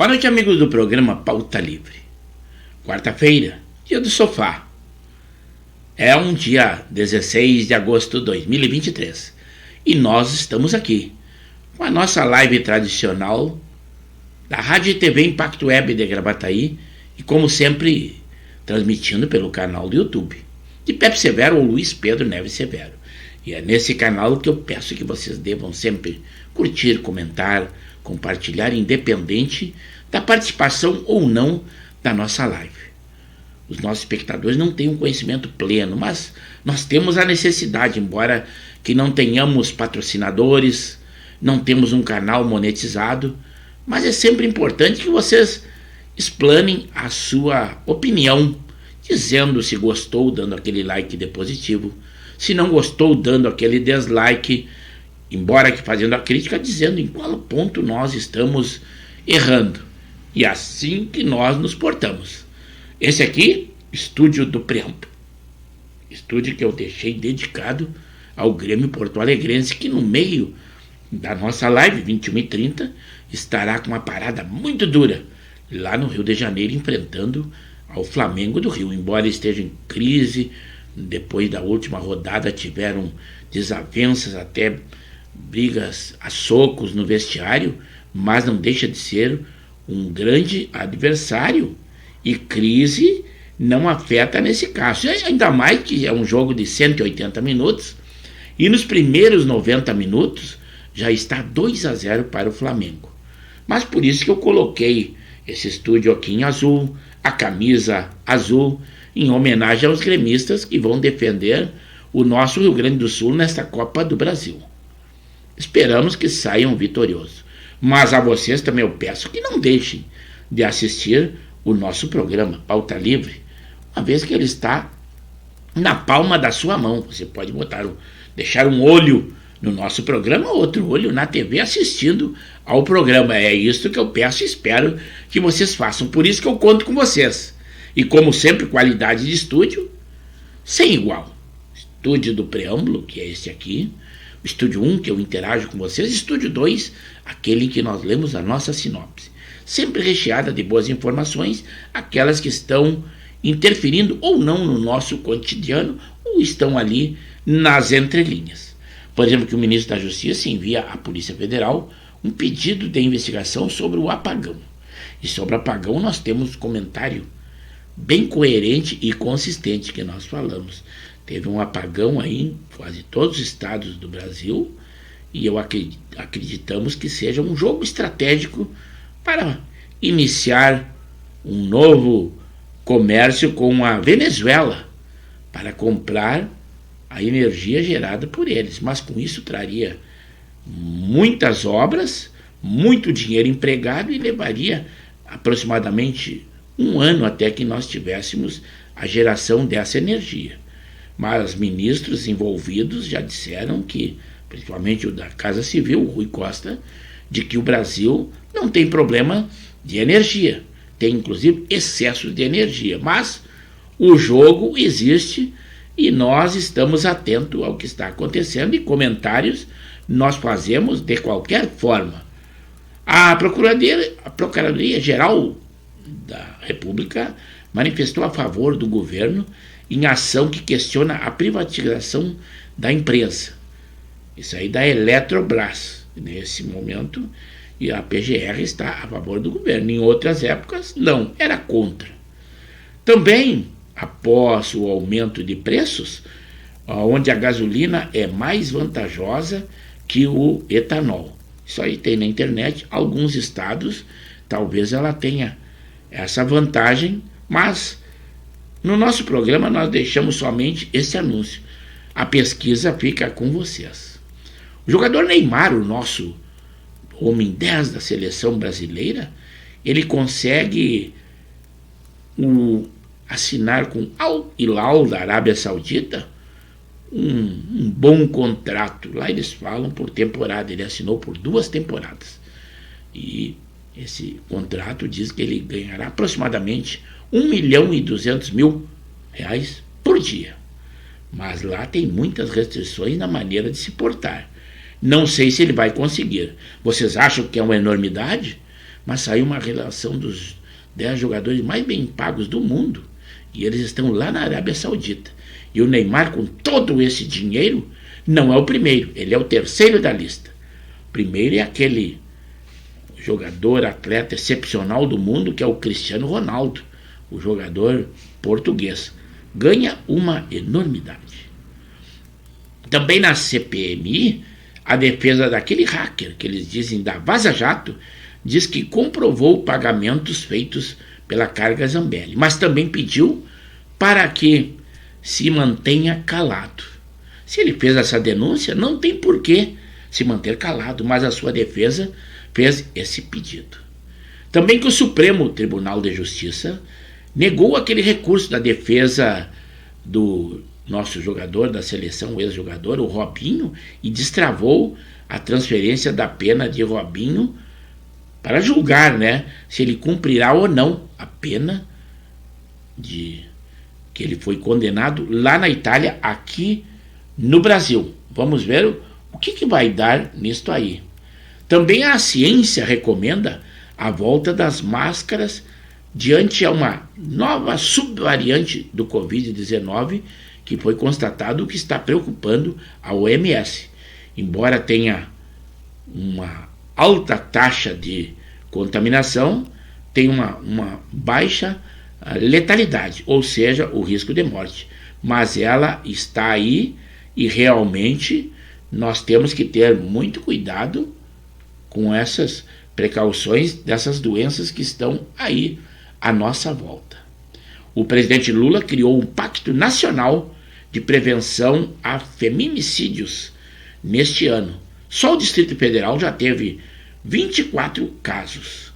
Boa noite, amigos do programa Pauta Livre. Quarta-feira, dia do sofá. É um dia 16 de agosto de 2023 e nós estamos aqui com a nossa live tradicional da Rádio e TV Impacto Web de Gravataí e, como sempre, transmitindo pelo canal do YouTube de Pepe Severo ou Luiz Pedro Neves Severo. E é nesse canal que eu peço que vocês devam sempre curtir, comentar, compartilhar, independente da participação ou não da nossa live. Os nossos espectadores não têm um conhecimento pleno, mas nós temos a necessidade, embora que não tenhamos patrocinadores, não temos um canal monetizado, mas é sempre importante que vocês explanem a sua opinião, dizendo se gostou, dando aquele like de positivo, se não gostou, dando aquele dislike, embora que fazendo a crítica, dizendo em qual ponto nós estamos errando. E assim que nós nos portamos. Esse aqui, estúdio do Preâmbulo. Estúdio que eu deixei dedicado ao Grêmio Porto Alegrense, que no meio da nossa live, 21h30, estará com uma parada muito dura, lá no Rio de Janeiro, enfrentando ao Flamengo do Rio. Embora esteja em crise, depois da última rodada tiveram desavenças, até brigas a socos no vestiário, mas não deixa de ser um grande adversário, e crise não afeta nesse caso, ainda mais que é um jogo de 180 minutos, e nos primeiros 90 minutos já está 2-0 para o Flamengo. Mas por isso que eu coloquei esse estúdio aqui em azul, a camisa azul, em homenagem aos gremistas que vão defender o nosso Rio Grande do Sul nesta Copa do Brasil. Esperamos que saiam vitoriosos. Mas a vocês também eu peço que não deixem de assistir o nosso programa Pauta Livre, uma vez que ele está na palma da sua mão. Você pode deixar um olho no nosso programa, outro olho na TV assistindo ao programa. É isso que eu peço e espero que vocês façam. Por isso que eu conto com vocês. E como sempre, qualidade de estúdio sem igual. Estúdio do Preâmbulo, que é esse aqui. O Estúdio 1, que eu interajo com vocês. Estúdio 2, aquele em que nós lemos a nossa sinopse. Sempre recheada de boas informações, aquelas que estão interferindo ou não no nosso cotidiano, ou estão ali nas entrelinhas. Por exemplo, que o ministro da Justiça envia à Polícia Federal um pedido de investigação sobre o apagão. E sobre o apagão nós temos um comentário bem coerente e consistente que nós falamos. Teve um apagão aí em quase todos os estados do Brasil e acreditamos que seja um jogo estratégico para iniciar um novo comércio com a Venezuela para comprar a energia gerada por eles. Mas com isso traria muitas obras, muito dinheiro empregado e levaria aproximadamente um ano até que nós tivéssemos a geração dessa energia. Mas ministros envolvidos já disseram que, principalmente o da Casa Civil, o Rui Costa, de que o Brasil não tem problema de energia, tem inclusive excesso de energia, mas o jogo existe e nós estamos atentos ao que está acontecendo e comentários nós fazemos de qualquer forma. A Procuradoria-Geral da República manifestou a favor do governo em ação que questiona a privatização da imprensa. Isso aí da Eletrobras, nesse momento, e a PGR está a favor do governo. Em outras épocas, não, era contra. Também, após o aumento de preços, onde a gasolina é mais vantajosa que o etanol. Isso aí tem na internet, alguns estados, talvez ela tenha essa vantagem, mas no nosso programa nós deixamos somente esse anúncio. A pesquisa fica com vocês. O jogador Neymar, o nosso homem 10 da seleção brasileira, ele consegue assinar com Al Hilal da Arábia Saudita um bom contrato. Lá eles falam por temporada, ele assinou por 2 temporadas. E esse contrato diz que ele ganhará aproximadamente R$1.200.000 por dia. Mas lá tem muitas restrições na maneira de se portar. Não sei se ele vai conseguir. Vocês acham que é uma enormidade? mas saiu uma relação dos 10 jogadores mais bem pagos do mundo, e eles estão lá na Arábia Saudita. E o Neymar, com todo esse dinheiro, não é o primeiro, ele é o terceiro da lista. O primeiro é aquele jogador, atleta excepcional do mundo, que é o Cristiano Ronaldo, o jogador português. Ganha uma enormidade. Também na CPMI, a defesa daquele hacker, que eles dizem da Vaza Jato, diz que comprovou pagamentos feitos pela Carga Zambelli, mas também pediu para que se mantenha calado. Se ele fez essa denúncia, não tem por que se manter calado, mas a sua defesa fez esse pedido. Também que o Supremo Tribunal de Justiça negou aquele recurso da defesa do nosso jogador da seleção, o ex-jogador, o Robinho, e destravou a transferência da pena de Robinho para julgar, né, se ele cumprirá ou não a pena de que ele foi condenado lá na Itália, aqui no Brasil. Vamos ver o que vai dar nisto aí. Também a ciência recomenda a volta das máscaras diante a uma nova subvariante do Covid-19 que foi constatado que está preocupando a OMS. Embora tenha uma alta taxa de contaminação, tem uma baixa letalidade, ou seja, o risco de morte. Mas ela está aí e realmente nós temos que ter muito cuidado com essas precauções dessas doenças que estão aí à nossa volta. O presidente Lula criou um pacto nacional de prevenção a feminicídios neste ano. Só o Distrito Federal já teve 24 casos.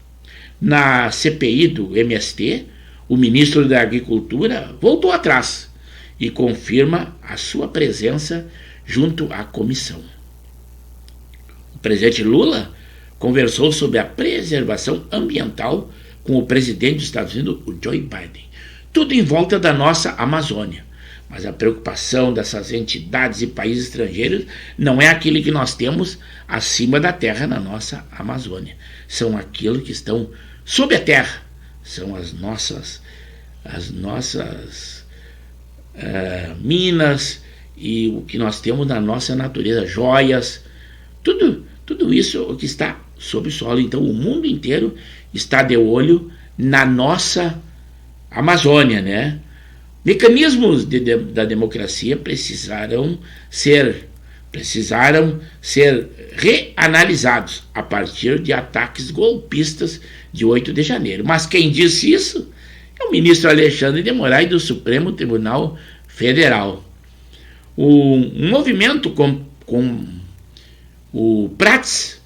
Na CPI do MST, o ministro da Agricultura voltou atrás e confirma a sua presença junto à comissão. O presidente Lula conversou sobre a preservação ambiental com o presidente dos Estados Unidos, o Joe Biden. Tudo em volta da nossa Amazônia. Mas a preocupação dessas entidades e países estrangeiros não é aquilo que nós temos acima da terra na nossa Amazônia. São aquilo que estão sob a terra. São as nossas minas e o que nós temos na nossa natureza, joias, tudo isso que está sob o solo. Então o mundo inteiro está de olho na nossa Amazônia, né? Mecanismos da democracia precisaram ser reanalisados a partir de ataques golpistas de 8 de janeiro. Mas quem disse isso é o ministro Alexandre de Moraes do Supremo Tribunal Federal. Um movimento com o Prats,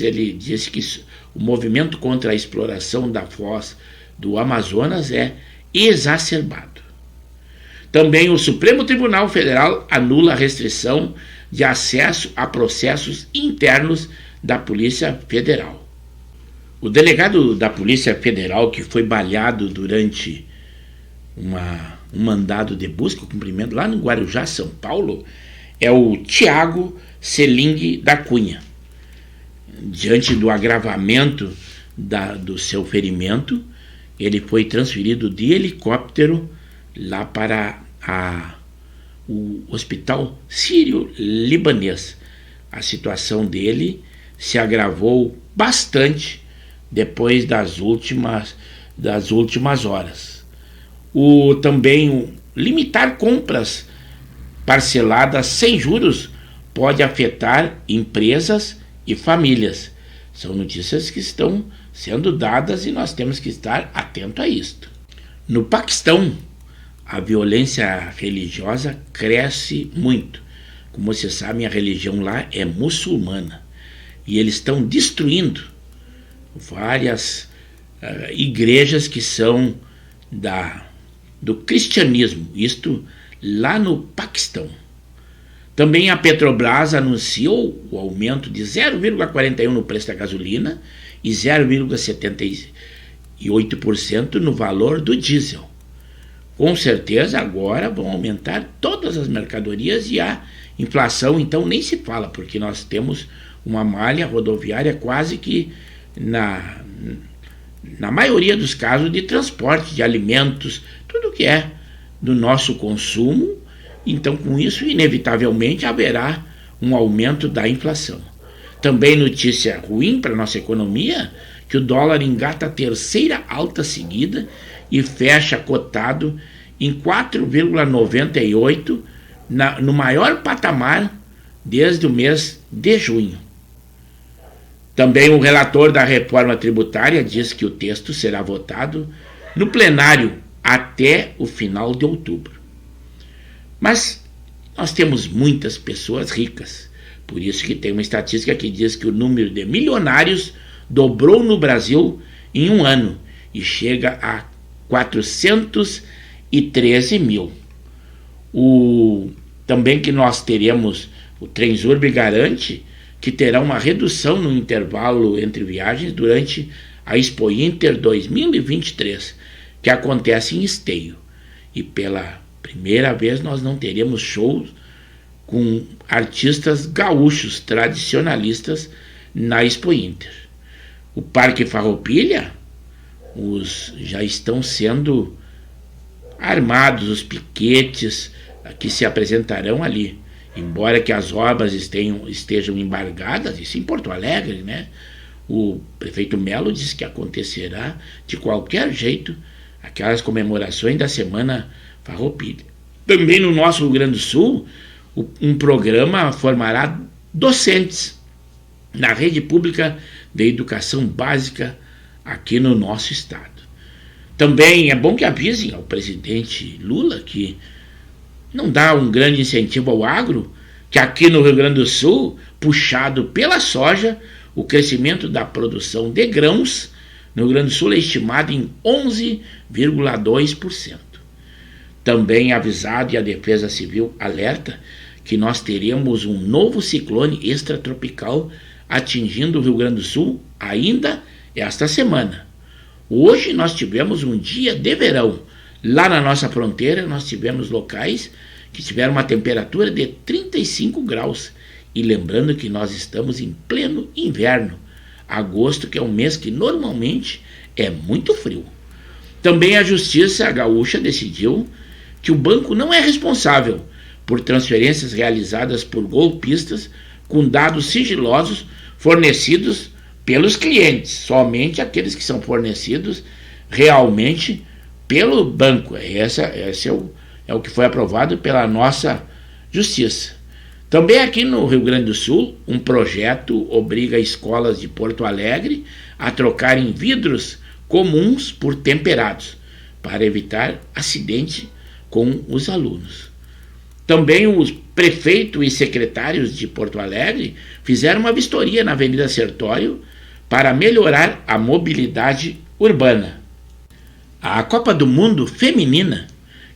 ele disse que o movimento contra a exploração da foz do Amazonas é exacerbado. Também o Supremo Tribunal Federal anula a restrição de acesso a processos internos da Polícia Federal. O delegado da Polícia Federal que foi baleado durante um mandado de busca, cumprimento lá no Guarujá, São Paulo, é o Tiago Seling da Cunha. Diante do agravamento do seu ferimento, ele foi transferido de helicóptero lá para o hospital sírio-libanês. A situação dele se agravou bastante depois das últimas horas. Também limitar compras parceladas sem juros pode afetar empresas e famílias. São notícias que estão sendo dadas e nós temos que estar atento a isto. No Paquistão, a violência religiosa cresce muito. Como vocês sabem, a religião lá é muçulmana e eles estão destruindo várias igrejas que são do cristianismo, isto lá no Paquistão. Também a Petrobras anunciou o aumento de 0,41% no preço da gasolina e 0,78% no valor do diesel. Com certeza agora vão aumentar todas as mercadorias e a inflação então nem se fala, porque nós temos uma malha rodoviária quase que na maioria dos casos, de transporte de alimentos, tudo que é do nosso consumo. Então, com isso, inevitavelmente haverá um aumento da inflação. Também notícia ruim para a nossa economia, que o dólar engata a terceira alta seguida e fecha cotado em 4,98 no maior patamar desde o mês de junho. Também o relator da reforma tributária diz que o texto será votado no plenário até o final de outubro. Mas nós temos muitas pessoas ricas, por isso que tem uma estatística que diz que o número de milionários dobrou no Brasil em um ano e chega a 413 mil. Também que nós teremos, o Transurb garante que terá uma redução no intervalo entre viagens durante a Expo Inter 2023, que acontece em Esteio. E pela primeira vez nós não teremos shows com artistas gaúchos tradicionalistas na Expo Inter. O Parque Farroupilha, já estão sendo armados os piquetes que se apresentarão ali. Embora que as obras estejam embargadas, isso em Porto Alegre, né? O prefeito Melo disse que acontecerá de qualquer jeito aquelas comemorações da Semana Farroupilha. Também no nosso Rio Grande do Sul, um programa formará docentes na rede pública de educação básica aqui no nosso estado. Também é bom que avisem ao presidente Lula que não dá um grande incentivo ao agro, que aqui no Rio Grande do Sul, puxado pela soja, o crescimento da produção de grãos no Rio Grande do Sul é estimado em 11,2%. Também avisado, e a Defesa Civil alerta, que nós teremos um novo ciclone extratropical atingindo o Rio Grande do Sul ainda esta semana. Hoje nós tivemos um dia de verão. Lá na nossa fronteira nós tivemos locais que tiveram uma temperatura de 35 graus. E lembrando que nós estamos em pleno inverno. Agosto, que é um mês que normalmente é muito frio. Também a Justiça Gaúcha decidiu que o banco não é responsável por transferências realizadas por golpistas com dados sigilosos fornecidos pelos clientes. Somente aqueles que são fornecidos realmente pelo banco. Esse é o que foi aprovado pela nossa justiça. Também aqui no Rio Grande do Sul, um projeto obriga escolas de Porto Alegre a trocarem vidros comuns por temperados, para evitar acidente com os alunos. Também os prefeitos e secretários de Porto Alegre fizeram uma vistoria na Avenida Sertório para melhorar a mobilidade urbana. A Copa do Mundo Feminina,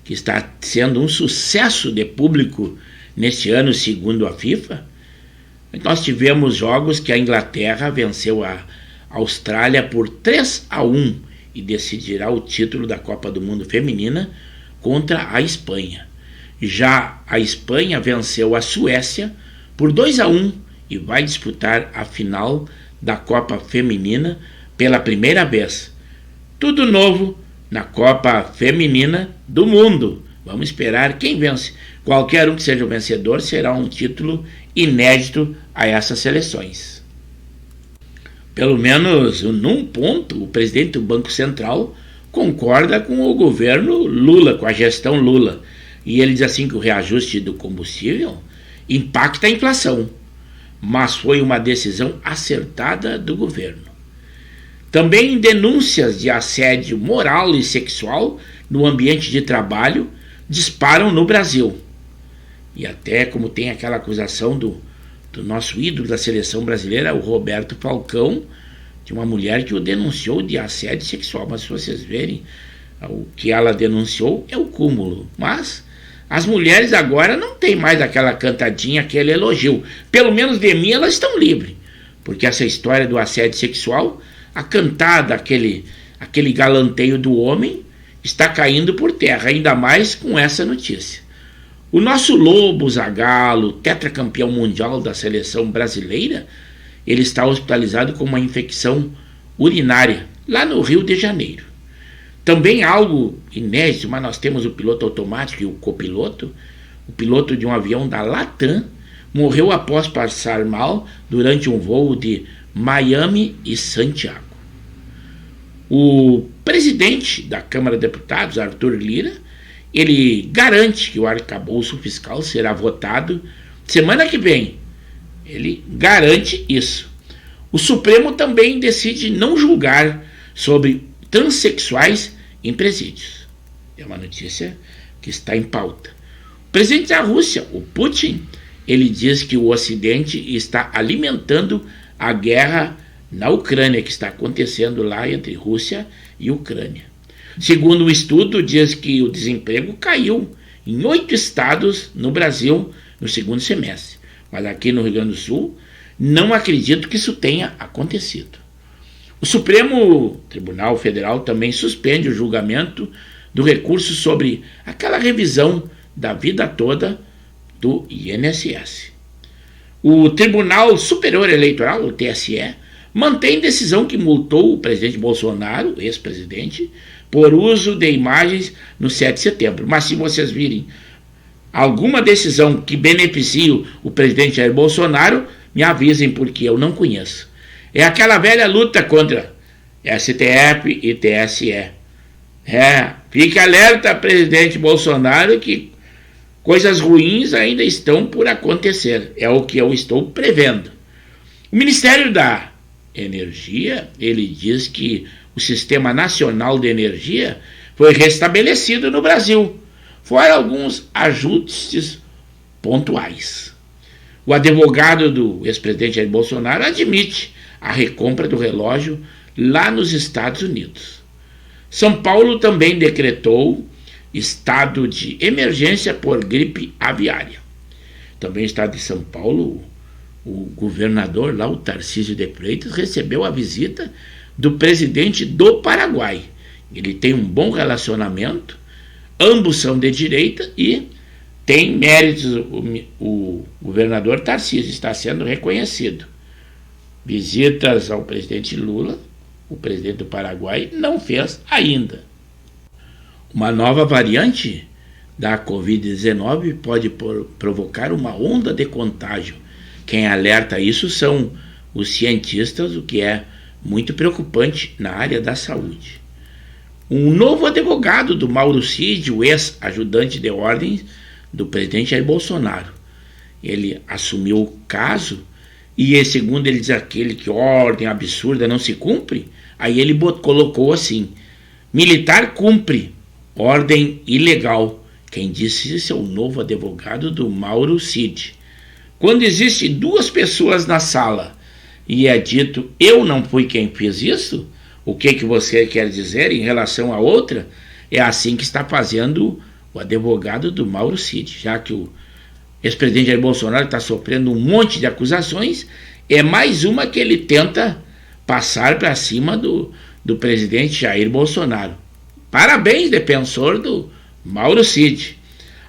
que está sendo um sucesso de público neste ano, segundo a FIFA, nós tivemos jogos que a Inglaterra venceu a Austrália por 3-1 e decidirá o título da Copa do Mundo Feminina contra a Espanha. Já a Espanha venceu a Suécia por 2-1 e vai disputar a final da Copa Feminina pela primeira vez. Tudo novo na Copa Feminina do Mundo. Vamos esperar quem vence. Qualquer um que seja o vencedor será um título inédito a essas seleções. Pelo menos num ponto, o presidente do Banco Central concorda com o governo Lula, com a gestão Lula. E ele diz assim que o reajuste do combustível impacta a inflação, mas foi uma decisão acertada do governo. Também denúncias de assédio moral e sexual no ambiente de trabalho disparam no Brasil. E até como tem aquela acusação do nosso ídolo da seleção brasileira, o Roberto Falcão, de uma mulher que o denunciou de assédio sexual. Mas se vocês verem, o que ela denunciou é o cúmulo. Mas as mulheres agora não tem mais aquela cantadinha, aquele elogio. Pelo menos de mim elas estão livres. Porque essa história do assédio sexual, a cantada, aquele galanteio do homem, está caindo por terra, ainda mais com essa notícia. O nosso Lobo Zagallo, tetracampeão mundial da seleção brasileira, ele está hospitalizado com uma infecção urinária, lá no Rio de Janeiro. Também algo inédito, mas nós temos o piloto automático e o copiloto. O piloto de um avião da Latam morreu após passar mal durante um voo de Miami e Santiago. O presidente da Câmara de Deputados, Arthur Lira, ele garante que o arcabouço fiscal será votado semana que vem. Ele garante isso. O Supremo também decide não julgar sobre transexuais em presídios. É uma notícia que está em pauta. O presidente da Rússia, o Putin, ele diz que o Ocidente está alimentando a guerra na Ucrânia, que está acontecendo lá entre Rússia e Ucrânia. Segundo um estudo, diz que o desemprego caiu em 8 estados no Brasil no segundo semestre. Mas aqui no Rio Grande do Sul, não acredito que isso tenha acontecido. O Supremo Tribunal Federal também suspende o julgamento do recurso sobre aquela revisão da vida toda do INSS. O Tribunal Superior Eleitoral, o TSE, mantém decisão que multou o presidente Bolsonaro, ex-presidente, por uso de imagens no 7 de setembro. Mas se vocês virem alguma decisão que beneficie o presidente Jair Bolsonaro, me avisem, porque eu não conheço. É aquela velha luta contra STF e TSE. Fique alerta, presidente Bolsonaro, que coisas ruins ainda estão por acontecer. É o que eu estou prevendo. O Ministério da Energia, ele diz que o Sistema Nacional de Energia foi restabelecido no Brasil, fora alguns ajustes pontuais. O advogado do ex-presidente Jair Bolsonaro admite a recompra do relógio lá nos Estados Unidos. São Paulo também decretou estado de emergência por gripe aviária. Também no estado de São Paulo, o governador lá, o Tarcísio de Freitas, recebeu a visita do presidente do Paraguai. Ele tem um bom relacionamento, ambos são de direita e tem méritos. O governador Tarcísio está sendo reconhecido. Visitas ao presidente Lula, o presidente do Paraguai não fez ainda. Uma nova variante da Covid-19 pode provocar uma onda de contágio. Quem alerta isso são os cientistas, o que é muito preocupante na área da saúde. Um novo advogado do Mauro Cid, o ex-ajudante de ordens do presidente Jair Bolsonaro, ele assumiu o caso e, segundo ele diz, aquele que ordem absurda não se cumpre, aí ele colocou assim: militar cumpre ordem ilegal. Quem disse isso é o novo advogado do Mauro Cid. Quando existem 2 pessoas na sala e é dito eu não fui quem fez isso, o que você quer dizer em relação à outra? É assim que está fazendo o advogado do Mauro Cid, já que o ex-presidente Jair Bolsonaro está sofrendo um monte de acusações, é mais uma que ele tenta passar para cima do presidente Jair Bolsonaro. Parabéns, defensor do Mauro Cid.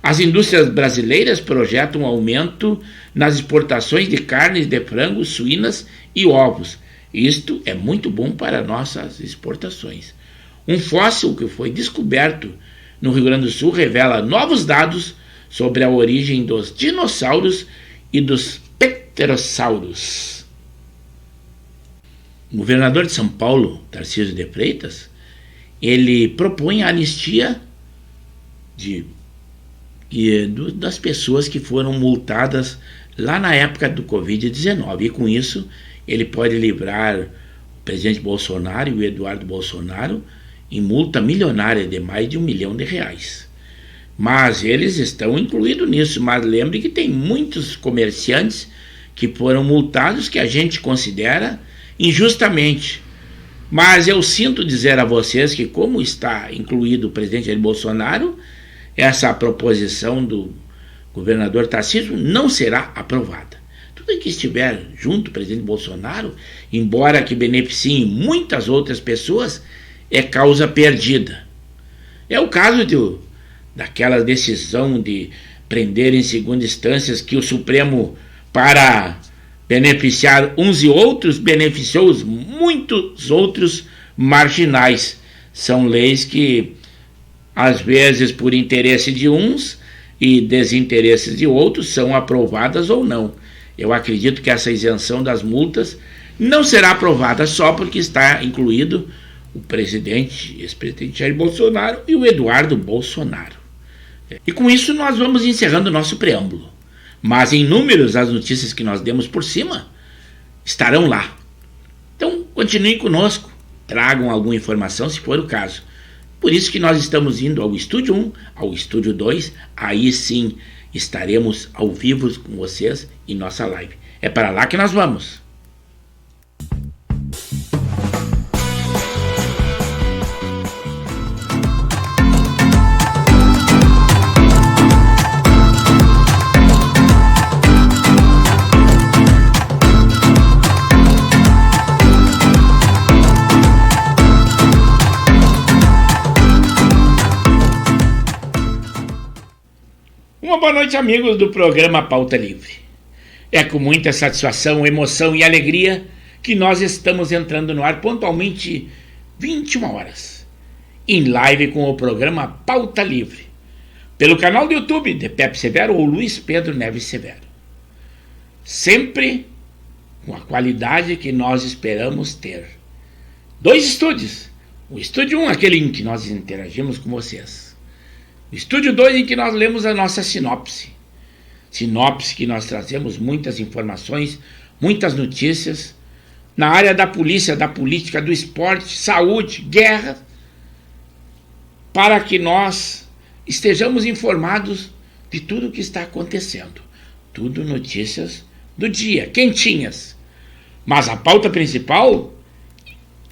As indústrias brasileiras projetam um aumento nas exportações de carnes de frango, suínas e ovos. Isto é muito bom para nossas exportações. Um fóssil que foi descoberto no Rio Grande do Sul revela novos dados sobre a origem dos dinossauros e dos pterossauros. O governador de São Paulo, Tarcísio de Freitas, ele propõe a anistia das pessoas que foram multadas lá na época do Covid-19. E com isso, ele pode livrar o presidente Bolsonaro e o Eduardo Bolsonaro em multa milionária de mais de R$1 milhão. Mas eles estão incluídos nisso. Mas lembre que tem muitos comerciantes que foram multados que a gente considera injustamente. Mas eu sinto dizer a vocês que, como está incluído o presidente Jair Bolsonaro, essa proposição do governador Tarcísio não será aprovada. Tudo que estiver junto do presidente Bolsonaro, embora que beneficie muitas outras pessoas, é causa perdida. É o caso daquela decisão de prender em segunda instância que o Supremo, para beneficiar uns e outros, beneficiou muitos outros marginais. São leis que, às vezes, por interesse de uns e desinteresses de outros, são aprovadas ou não. Eu acredito que essa isenção das multas não será aprovada só porque está incluído o ex-presidente Jair Bolsonaro e o Eduardo Bolsonaro. E com isso nós vamos encerrando o nosso preâmbulo. Mas em números, as notícias que nós demos por cima estarão lá. Então continuem conosco, tragam alguma informação se for o caso. Por isso que nós estamos indo ao Estúdio 1, ao Estúdio 2, aí sim estaremos ao vivo com vocês em nossa live. É para lá que nós vamos. Uma boa noite, amigos do programa Pauta Livre. É com muita satisfação, emoção e alegria que nós estamos entrando no ar pontualmente 21 horas, em live com o programa Pauta Livre, pelo canal do YouTube de Pepe Severo ou Luiz Pedro Neves Severo. Sempre com a qualidade que nós esperamos ter. 2 estúdios. O Estúdio 1, aquele em que nós interagimos com vocês. O Estúdio 2, em que nós lemos a nossa sinopse. Sinopse que nós trazemos muitas informações, muitas notícias, na área da polícia, da política, do esporte, saúde, guerra, para que nós estejamos informados de tudo o que está acontecendo. Tudo notícias do dia, quentinhas. Mas a pauta principal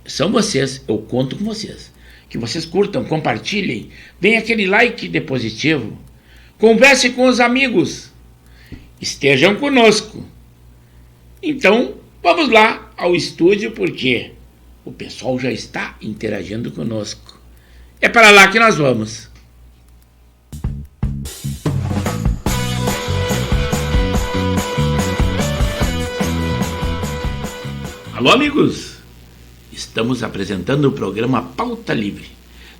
são vocês, eu conto com vocês. Que vocês curtam, compartilhem, deem aquele like de positivo, conversem com os amigos, estejam conosco. Então, vamos lá ao estúdio, porque o pessoal já está interagindo conosco. É para lá que nós vamos. Alô, amigos! Estamos apresentando o programa Pauta Livre,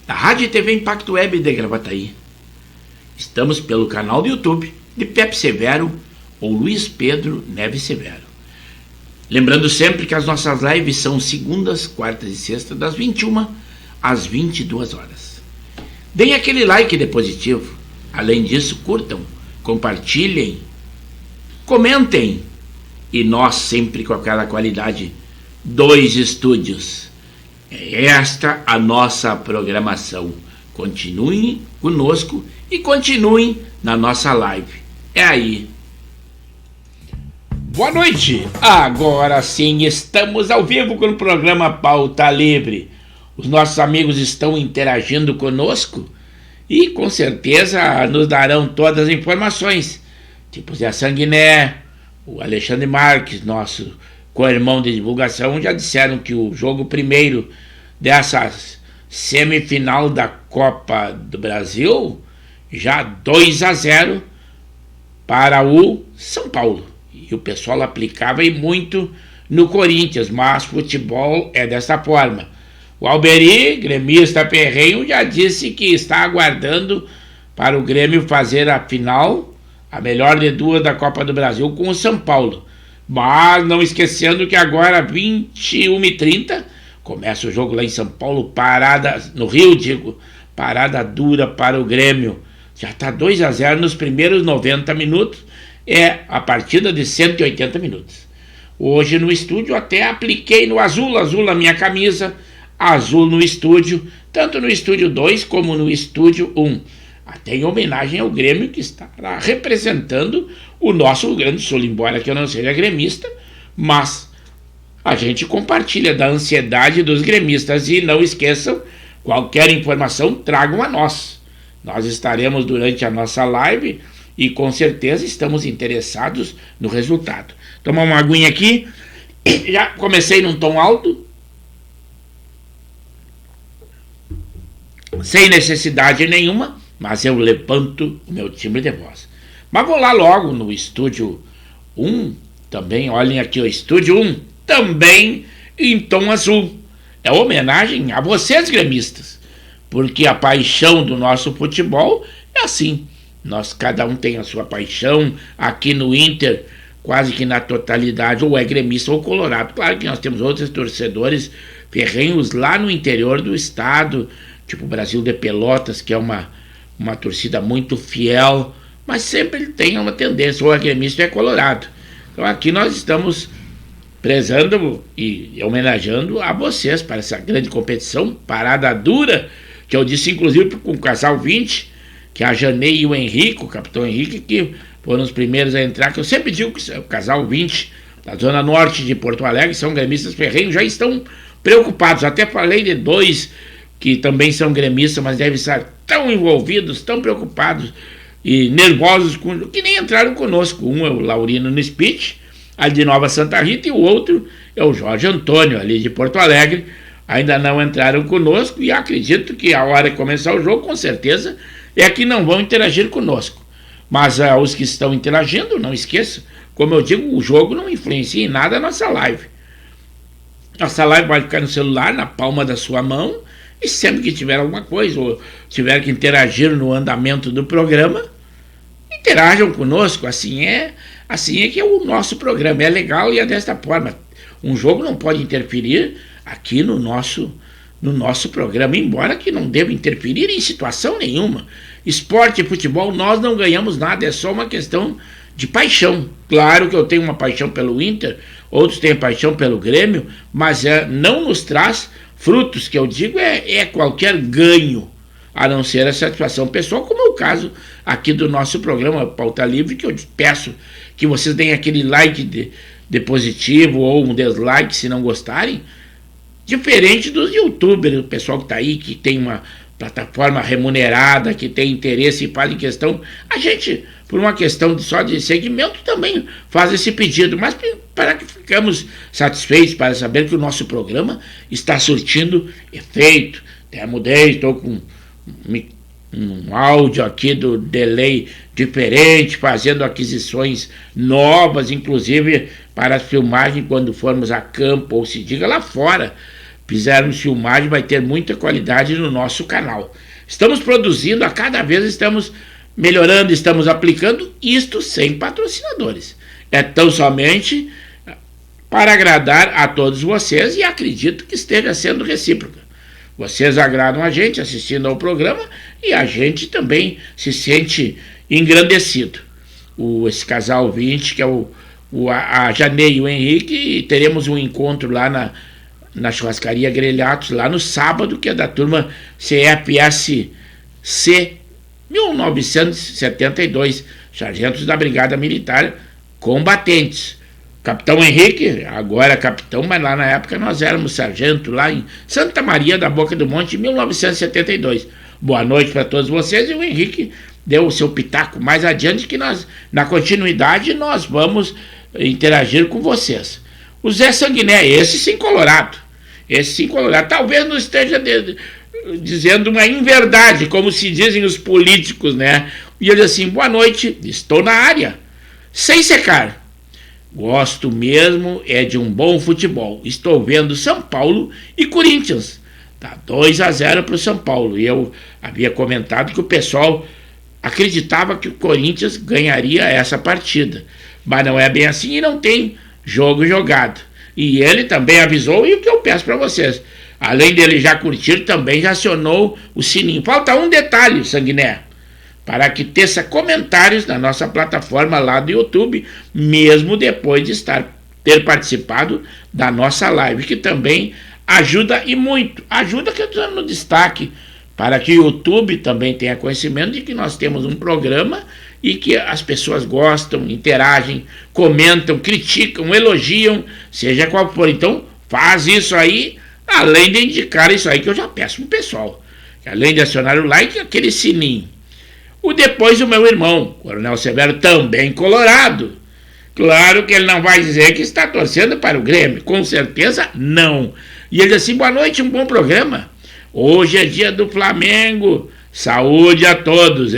da Rádio e TV Impacto Web de Gravataí. Estamos pelo canal do YouTube de Pepe Severo ou Luiz Pedro Neves Severo. Lembrando sempre que as nossas lives são segundas, quartas e sextas, das 21 às 22 horas. Deem aquele like de positivo. Além disso, curtam, compartilhem, comentem. E nós sempre com aquela qualidade, 2 estúdios. É esta a nossa programação. Continuem conosco e continuem na nossa live. É aí. Boa noite. Agora sim estamos ao vivo com o programa Pauta Livre. Os nossos amigos estão interagindo conosco e com certeza nos darão todas as informações. Tipo Zé Sanguiné, o Alexandre Marques, nosso co-irmão de divulgação, já disseram que o jogo primeiro dessa semifinal da Copa do Brasil, já 2-0 para o São Paulo. E o pessoal aplicava e muito no Corinthians, mas futebol é dessa forma. O Alberi, gremista ferrenho, já disse que está aguardando para o Grêmio fazer a final, a melhor de 2 da Copa do Brasil, com o São Paulo. Mas não esquecendo que agora, 21h30, começa o jogo lá em São Paulo, no Rio, parada dura para o Grêmio. Já está 2-0 nos primeiros 90 minutos, é a partida de 180 minutos. Hoje no estúdio até apliquei no azul a minha camisa, azul no estúdio, tanto no estúdio 2 como no estúdio 1. Até em homenagem ao Grêmio, que estará representando o nosso Rio Grande do Sul, embora que eu não seja gremista, mas a gente compartilha da ansiedade dos gremistas. E não esqueçam, qualquer informação tragam a nós. Nós estaremos durante a nossa live e com certeza estamos interessados no resultado. Tomar uma aguinha aqui, já comecei num tom alto, sem necessidade nenhuma, mas eu levanto o meu timbre de voz. Mas vou lá logo no estúdio 1 Também olhem aqui o Estúdio 1, também em tom azul. É homenagem a vocês, gremistas, porque a paixão do nosso futebol é assim. Cada um tem a sua paixão. Aqui no Inter, quase que na totalidade, ou é gremista ou colorado. Claro que nós temos outros torcedores ferrenhos lá no interior do estado, tipo o Brasil de Pelotas, que é uma torcida muito fiel, mas sempre tem uma tendência, ou é gremista ou é colorado. Então aqui nós estamos prezando e homenageando a vocês para essa grande competição, parada dura, que eu disse inclusive com o Casal 20, que a Janei e o Henrique, o capitão Henrique, que foram os primeiros a entrar, que eu sempre digo que o Casal 20, da zona norte de Porto Alegre, são gremistas ferrenhos, já estão preocupados. Até falei de 2 que também são gremistas, mas devem estar tão envolvidos, tão preocupados e nervosos, que nem entraram conosco. Um é o Laurino no Speech, ali de Nova Santa Rita, e o outro é o Jorge Antônio, ali de Porto Alegre. Ainda não entraram conosco e acredito que a hora que começar o jogo, com certeza, é que não vão interagir conosco. Mas os que estão interagindo, não esqueçam, como eu digo, o jogo não influencia em nada a nossa live. Nossa live vai ficar no celular, na palma da sua mão, e sempre que tiver alguma coisa, ou tiver que interagir no andamento do programa, interajam conosco. Assim é que é o nosso programa, é legal e é desta forma. Um jogo não pode interferir aqui no nosso programa, embora que não deva interferir em situação nenhuma. Esporte e futebol, nós não ganhamos nada, é só uma questão de paixão. Claro que eu tenho uma paixão pelo Inter, outros têm paixão pelo Grêmio, mas não nos traz frutos, que eu digo é qualquer ganho, a não ser a satisfação pessoal, como é o caso aqui do nosso programa Pauta Livre, que eu peço que vocês deem aquele like de positivo ou um dislike se não gostarem, diferente dos youtubers, o pessoal que está aí, que tem uma plataforma remunerada, que tem interesse e faz em questão. A gente, por uma questão só de segmento, também faz esse pedido, mas para que ficamos satisfeitos, para saber que o nosso programa está surtindo efeito. Até mudei, estou com um áudio aqui do delay diferente, fazendo aquisições novas, inclusive para a filmagem quando formos a campo, ou se diga lá fora, fizermos filmagem, vai ter muita qualidade no nosso canal. Estamos produzindo, a cada vez estamos melhorando, estamos aplicando, isto sem patrocinadores. É tão somente para agradar a todos vocês, e acredito que esteja sendo recíproca. Vocês agradam a gente assistindo ao programa e a gente também se sente engrandecido. Esse Casal 20, que é a Janei e o Henrique, e teremos um encontro lá na churrascaria Grelhatos, lá no sábado, que é da turma CFSC 1972, sargentos da Brigada Militar Combatentes. Capitão Henrique, agora capitão, mas lá na época nós éramos sargento, lá em Santa Maria da Boca do Monte, em 1972. Boa noite para todos vocês, e o Henrique deu o seu pitaco mais adiante, que nós, na continuidade, nós vamos interagir com vocês. O Zé Sanguiné, esse sim colorado, talvez não esteja dizendo uma inverdade, como se dizem os políticos, né? E ele assim: boa noite, estou na área, sem secar. Gosto mesmo é de um bom futebol. Estou vendo São Paulo e Corinthians. Tá 2-0 para o São Paulo. E eu havia comentado que o pessoal acreditava que o Corinthians ganharia essa partida. Mas não é bem assim e não tem jogo jogado. E ele também avisou, e o que eu peço para vocês, além dele já curtir, também já acionou o sininho. Falta um detalhe, Sanguiné, para que teça comentários na nossa plataforma lá do YouTube, mesmo depois de ter participado da nossa live, que também ajuda e muito. Ajuda que eu estou dando destaque, para que o YouTube também tenha conhecimento de que nós temos um programa e que as pessoas gostam, interagem, comentam, criticam, elogiam, seja qual for. Então, faz isso aí, além de indicar isso aí que eu já peço pro pessoal. Além de acionar o like, aquele sininho. Depois o meu irmão, Coronel Severo, também colorado. Claro que ele não vai dizer que está torcendo para o Grêmio, com certeza não. E ele disse assim: boa noite, um bom programa. Hoje é dia do Flamengo, saúde a todos.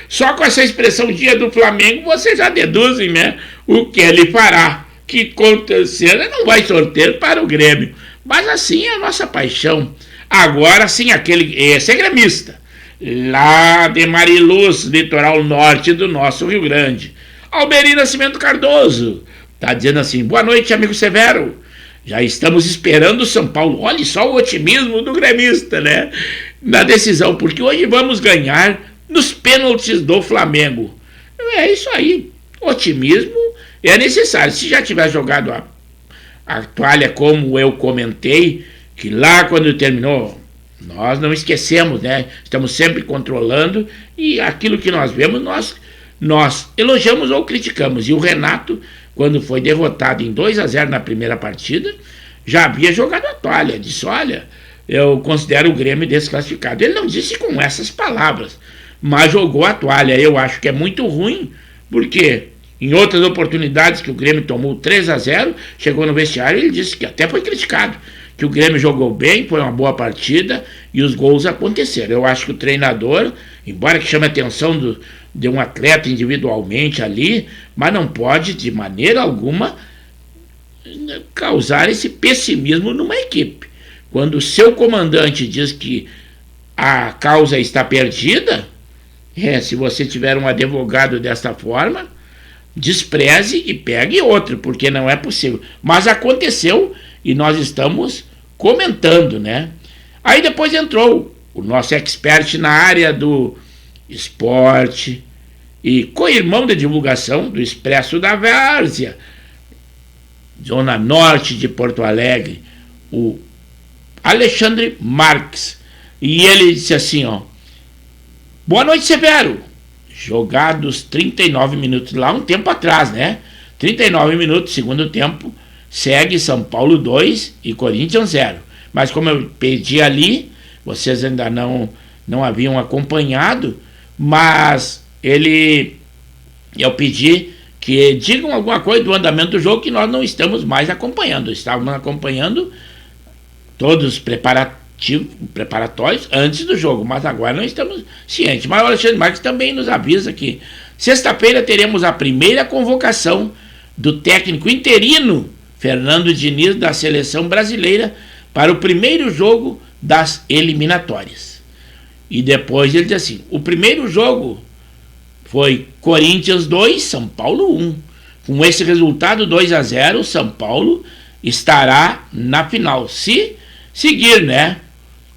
Só com essa expressão dia do Flamengo, vocês já deduzem, né, o que ele fará. que acontecer não vai sortear para o Grêmio. Mas assim é a nossa paixão. Agora sim, esse é gremista, lá de Mariluz, litoral norte do nosso Rio Grande. Almeri Nascimento Cardoso tá dizendo assim: boa noite, amigo Severo. Já estamos esperando o São Paulo. Olha só o otimismo do gremista, né? Na decisão, porque hoje vamos ganhar nos pênaltis do Flamengo. É isso aí. Otimismo é necessário. Se já tiver jogado a toalha, como eu comentei, que lá quando terminou, nós não esquecemos, né? Estamos sempre controlando e aquilo que nós vemos, nós elogiamos ou criticamos. E o Renato, quando foi derrotado em 2-0 na primeira partida, já havia jogado a toalha. Disse: olha, eu considero o Grêmio desclassificado. Ele não disse com essas palavras, mas jogou a toalha. Eu acho que é muito ruim, porque em outras oportunidades que o Grêmio tomou 3-0, chegou no vestiário e ele disse, que até foi criticado, que o Grêmio jogou bem, foi uma boa partida e os gols aconteceram. Eu acho que o treinador, embora que chame a atenção de um atleta individualmente ali, mas não pode de maneira alguma causar esse pessimismo numa equipe. Quando o seu comandante diz que a causa está perdida, se você tiver um advogado desta forma, despreze e pegue outro, porque não é possível. Mas aconteceu e nós estamos comentando, né? Aí depois entrou o nosso expert na área do esporte e co-irmão de divulgação do Expresso da Várzea, zona norte de Porto Alegre, o Alexandre Marques. E ele disse assim, ó: boa noite, Severo. Jogados 39 minutos lá, um tempo atrás, né? 39 minutos, segundo tempo, segue São Paulo 2 e Corinthians 0. Mas como eu pedi ali, vocês ainda não haviam acompanhado, mas eu pedi que digam alguma coisa do andamento do jogo, que nós não estamos mais acompanhando. Estávamos acompanhando todos os preparatórios antes do jogo, mas agora não estamos cientes. Mas o Alexandre Marques também nos avisa que sexta-feira teremos a primeira convocação do técnico interino Fernando Diniz da seleção brasileira para o primeiro jogo das eliminatórias. E depois ele diz assim: o primeiro jogo foi Corinthians 2, São Paulo 1. Com esse resultado 2-0, o São Paulo estará na final. Se seguir, né?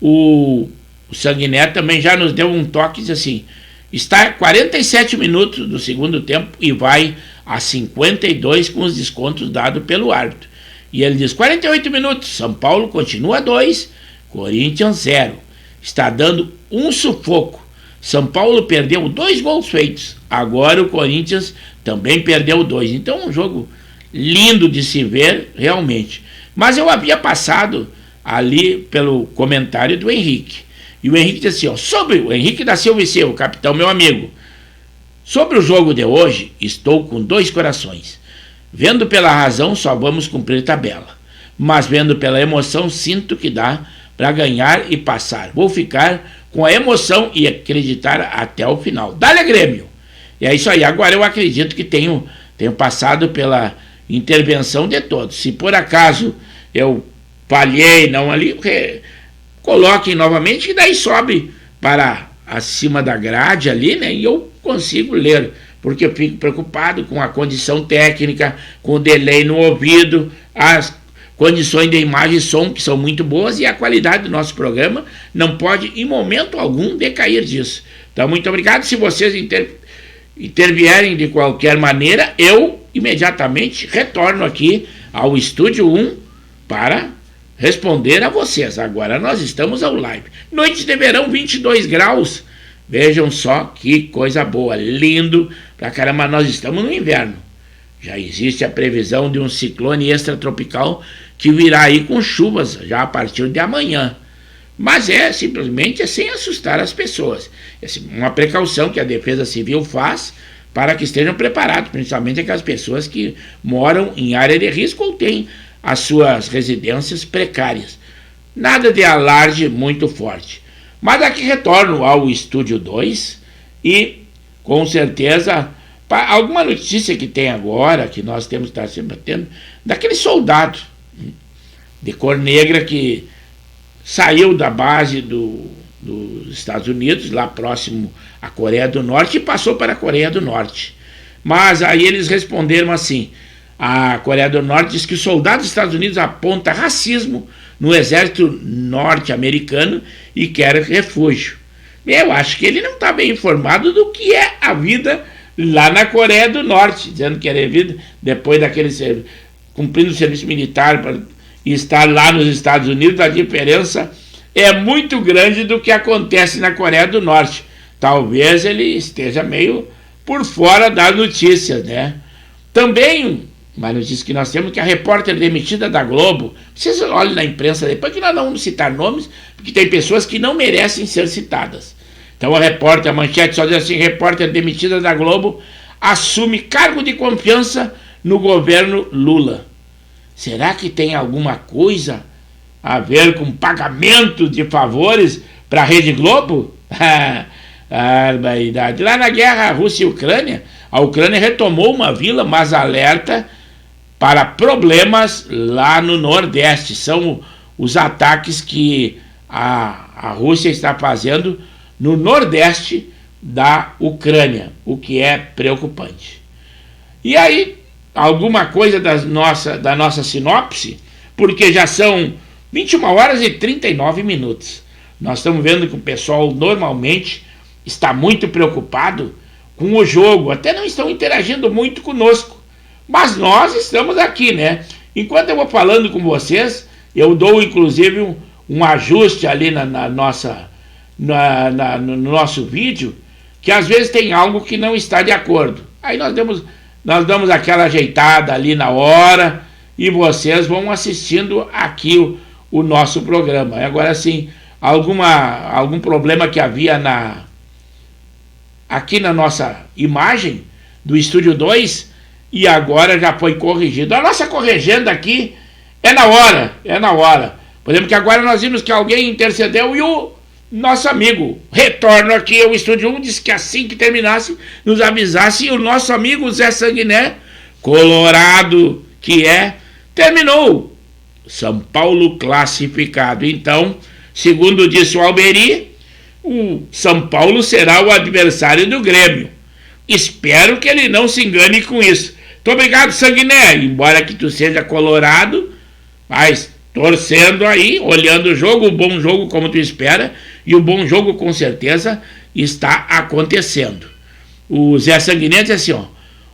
O Sanguiné também já nos deu um toque, diz assim: está 47 minutos do segundo tempo e vai a 52 com os descontos dados pelo árbitro. E ele diz: 48 minutos, São Paulo continua 2, Corinthians 0. Está dando um sufoco. São Paulo perdeu 2 gols feitos. Agora o Corinthians também perdeu 2. Então um jogo lindo de se ver, realmente. Mas eu havia passado ali pelo comentário do Henrique. E o Henrique disse assim, ó, sobre o Henrique da Silva e Silva, capitão, meu amigo: sobre o jogo de hoje, estou com 2 corações. Vendo pela razão, só vamos cumprir tabela. Mas vendo pela emoção, sinto que dá para ganhar e passar. Vou ficar com a emoção e acreditar até o final. Dá-lhe, Grêmio! E é isso aí. Agora eu acredito que tenho passado pela intervenção de todos. Se por acaso eu falhei, não ali, coloquem novamente, que daí sobe para acima da grade ali, né? E eu consigo ler, porque eu fico preocupado com a condição técnica, com o delay no ouvido, as condições de imagem e som, que são muito boas, e a qualidade do nosso programa não pode, em momento algum, decair disso. Então, muito obrigado. Se vocês intervierem de qualquer maneira, eu imediatamente retorno aqui ao Estúdio 1 para responder a vocês. Agora nós estamos ao live. Noite de verão, 22 graus. Vejam só que coisa boa, lindo pra caramba. Nós estamos no inverno. Já existe a previsão de um ciclone extratropical que virá aí com chuvas já a partir de amanhã. Mas simplesmente sem assustar as pessoas. É uma precaução que a Defesa Civil faz para que estejam preparados, principalmente aquelas pessoas que moram em área de risco ou têm as suas residências precárias. Nada de alarde muito forte. Mas aqui retorno ao Estúdio 2 e, com certeza, Alguma notícia que tem agora, que nós temos que estar sempre tendo, daquele soldado de cor negra que saiu da base dos Estados Unidos, lá próximo à Coreia do Norte, e passou para a Coreia do Norte. Mas aí eles responderam assim: a Coreia do Norte diz que o soldado dos Estados Unidos aponta racismo no exército norte-americano e quer refúgio. Eu acho que ele não está bem informado do que é a vida lá na Coreia do Norte, dizendo que era vida depois daquele cumprindo o serviço militar para estar lá nos Estados Unidos. A diferença é muito grande do que acontece na Coreia do Norte. Talvez ele esteja meio por fora das notícias, né? Também uma notícia que nós temos, que a repórter demitida da Globo, vocês olhem na imprensa depois, que nós não vamos citar nomes, porque tem pessoas que não merecem ser citadas. Então a manchete só diz assim: repórter demitida da Globo assume cargo de confiança no governo Lula. Será que tem alguma coisa a ver com pagamento de favores para a Rede Globo? Barbaridade. Lá na guerra Rússia e Ucrânia, a Ucrânia retomou uma vila, mas alerta para problemas lá no Nordeste. São os ataques que a Rússia está fazendo no Nordeste da Ucrânia, o que é preocupante. E aí, alguma coisa da nossa sinopse, porque já são 21h39. Nós estamos vendo que o pessoal normalmente está muito preocupado com o jogo, até não estão interagindo muito conosco, mas nós estamos aqui, né? Enquanto eu vou falando com vocês, eu dou inclusive um ajuste ali no nosso vídeo, que às vezes tem algo que não está de acordo. Aí nós damos aquela ajeitada ali na hora e vocês vão assistindo aqui o nosso programa. Agora sim, algum problema que havia aqui na nossa imagem do Estúdio 2, e agora já foi corrigido. A nossa corrigenda aqui é na hora. Por exemplo, que agora nós vimos que alguém intercedeu e o nosso amigo retorna aqui ao Estúdio 1, disse que assim que terminasse, nos avisasse, e o nosso amigo Zé Sanguiné, colorado que é, terminou. São Paulo classificado. Então, segundo disse o Alberi, o São Paulo será o adversário do Grêmio. Espero que ele não se engane com isso. Muito obrigado, Sanguiné, embora que tu seja colorado, mas torcendo aí, olhando o jogo, o bom jogo como tu espera, e o bom jogo com certeza está acontecendo. O Zé Sanguiné diz assim, ó: